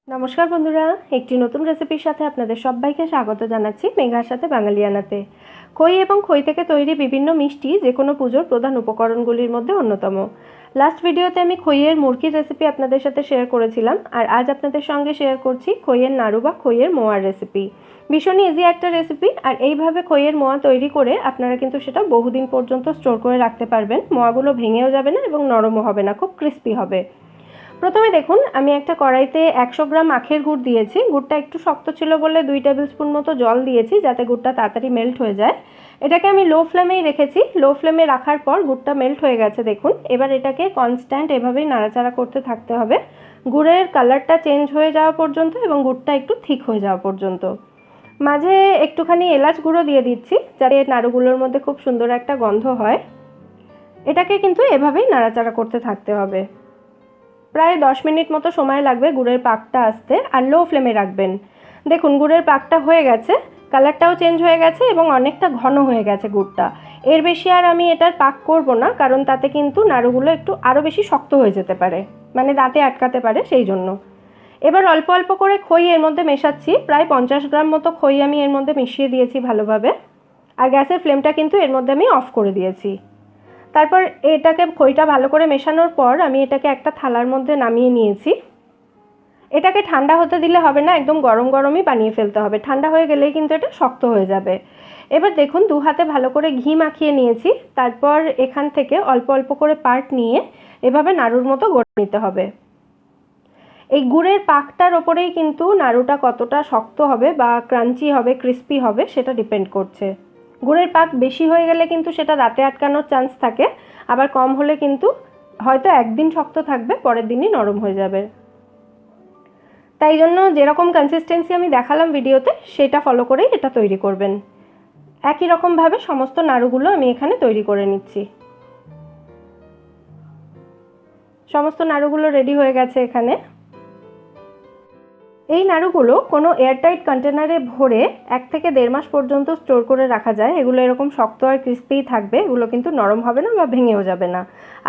নমস্কার বন্ধুরা, একটি নতুন রেসিপির সাথে আপনাদের সবাইকে স্বাগত জানাচ্ছি মেঘার সাথে বাঙালিয়ানাতে। খই এবং খই থেকে তৈরি বিভিন্ন মিষ্টি যে কোনো পুজোর প্রধান উপকরণগুলির মধ্যে অন্যতম। লাস্ট ভিডিওতে আমি খইয়ের মুরগির রেসিপি আপনাদের সাথে শেয়ার করেছিলাম, আর আজ আপনাদের সঙ্গে শেয়ার করছি খইয়ের নাড়ু বা খইয়ের মোয়ার রেসিপি। ভীষণ ইজি একটা রেসিপি, আর এইভাবে খইয়ের মোয়া তৈরি করে আপনারা কিন্তু সেটা বহুদিন পর্যন্ত স্টোর করে রাখতে পারবেন। মোয়াগুলো ভেঙেও যাবে না এবং নরমও হবে না, খুব ক্রিস্পি হবে। প্রথমে দেখুন, আমি একটা কড়াইতে 100 গ্রাম আখের গুড় দিয়েছি। গুড়টা একটু শক্ত ছিল বলে 2 টেবিল স্পুন মতো জল দিয়েছি, যাতে গুড়টা তাড়াতাড়ি মেল্ট হয়ে যায়। এটাকে আমি লো ফ্লেমেই রেখেছি। লো ফ্লেমে রাখার পর গুড়টা মেল্ট হয়ে গেছে দেখুন। এবার এটাকে কনস্ট্যান্ট এভাবেই নাড়াচাড়া করতে থাকতে হবে, গুড়ের কালারটা চেঞ্জ হয়ে যাওয়া পর্যন্ত এবং গুড়টা একটু ঠিক হয়ে যাওয়া পর্যন্ত। মাঝে একটুখানি এলাচ গুঁড়ো দিয়ে দিচ্ছি, যাতে নাড়ুগুলোর মধ্যে খুব সুন্দর একটা গন্ধ হয়। এটাকে কিন্তু এভাবেই নাড়াচাড়া করতে থাকতে হবে। প্রায় 10 মিনিট মতো সময় লাগবে গুড়ের পাকটা আসতে, আর লো ফ্লেমে রাখবেন। দেখুন গুড়ের পাকটা হয়ে গেছে, কালারটাও চেঞ্জ হয়ে গেছে এবং অনেকটা ঘন হয়ে গেছে গুড়টা। এর বেশি আর আমি এটার পাক করব না, কারণ তাতে কিন্তু নাড়ুগুলো একটু আরও বেশি শক্ত হয়ে যেতে পারে, মানে দাঁতে আটকাতে পারে, সেই জন্য। এবার অল্প অল্প করে খই এর মধ্যে মেশাচ্ছি। প্রায় 50 গ্রাম মতো খই আমি এর মধ্যে মিশিয়ে দিয়েছি ভালোভাবে, আর গ্যাসের ফ্লেমটা কিন্তু এর মধ্যে আমি অফ করে দিয়েছি। তারপর এটাকে খইটা ভালো করে মেশানোর পর আমি এটাকে একটা থালার মধ্যে নামিয়ে নিয়েছি। এটাকে ঠান্ডা হতে দিলে হবে না, একদম গরম গরমই বানিয়ে ফেলতে হবে। ঠান্ডা হয়ে গেলেই কিন্তু এটা শক্ত হয়ে যাবে। এবার দেখুন, 2 হাতে ভালো করে ঘি মাখিয়ে নিয়েছি। তারপর এখান থেকে অল্প অল্প করে পার্ট নিয়ে এভাবে নাড়ুর মতো গড়ে নিতে হবে। এই গুড়ের পাকটার ওপরেই কিন্তু নাড়ুটা কতটা শক্ত হবে বা ক্রাঞ্চি হবে, ক্রিস্পি হবে, সেটা ডিপেন্ড করছে। গুড়ের পাক বেশি হয়ে গেলে কিন্তু সেটা দাঁতে আটকানোর চান্স থাকে, আবার কম হলে কিন্তু হয়তো একদিন শক্ত থাকবে, পরের দিনই নরম হয়ে যাবে। তাই জন্য যেরকম কনসিস্টেন্সি আমি দেখালাম ভিডিওতে, সেটা ফলো করেই এটা তৈরি করবেন। একই রকমভাবে সমস্ত নাড়ুগুলো আমি এখানে তৈরি করে নিচ্ছি। সমস্ত নাড়ুগুলো রেডি হয়ে গেছে এখানে। এই নাড়ুগুলো কোনো এয়ারটাইট কন্টেনারে ভরে 1 থেকে 1.5 মাস পর্যন্ত স্টোর করে রাখা যায়। এগুলো এরকম শক্ত আর ক্রিস্পিই থাকবে, এগুলো কিন্তু নরম হবে না বা ভেঙেও যাবে না।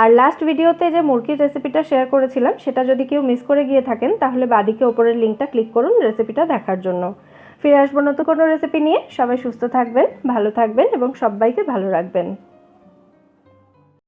আর লাস্ট ভিডিওতে যে মুরগির রেসিপিটা শেয়ার করেছিলাম, সেটা যদি কেউ মিস করে গিয়ে থাকেন, তাহলে বাদিকে ওপরের লিঙ্কটা ক্লিক করুন রেসিপিটা দেখার জন্য। ফিরে আসবো নতুন কোনো রেসিপি নিয়ে। সবাই সুস্থ থাকবেন, ভালো থাকবেন এবং সবাইকে ভালো রাখবেন।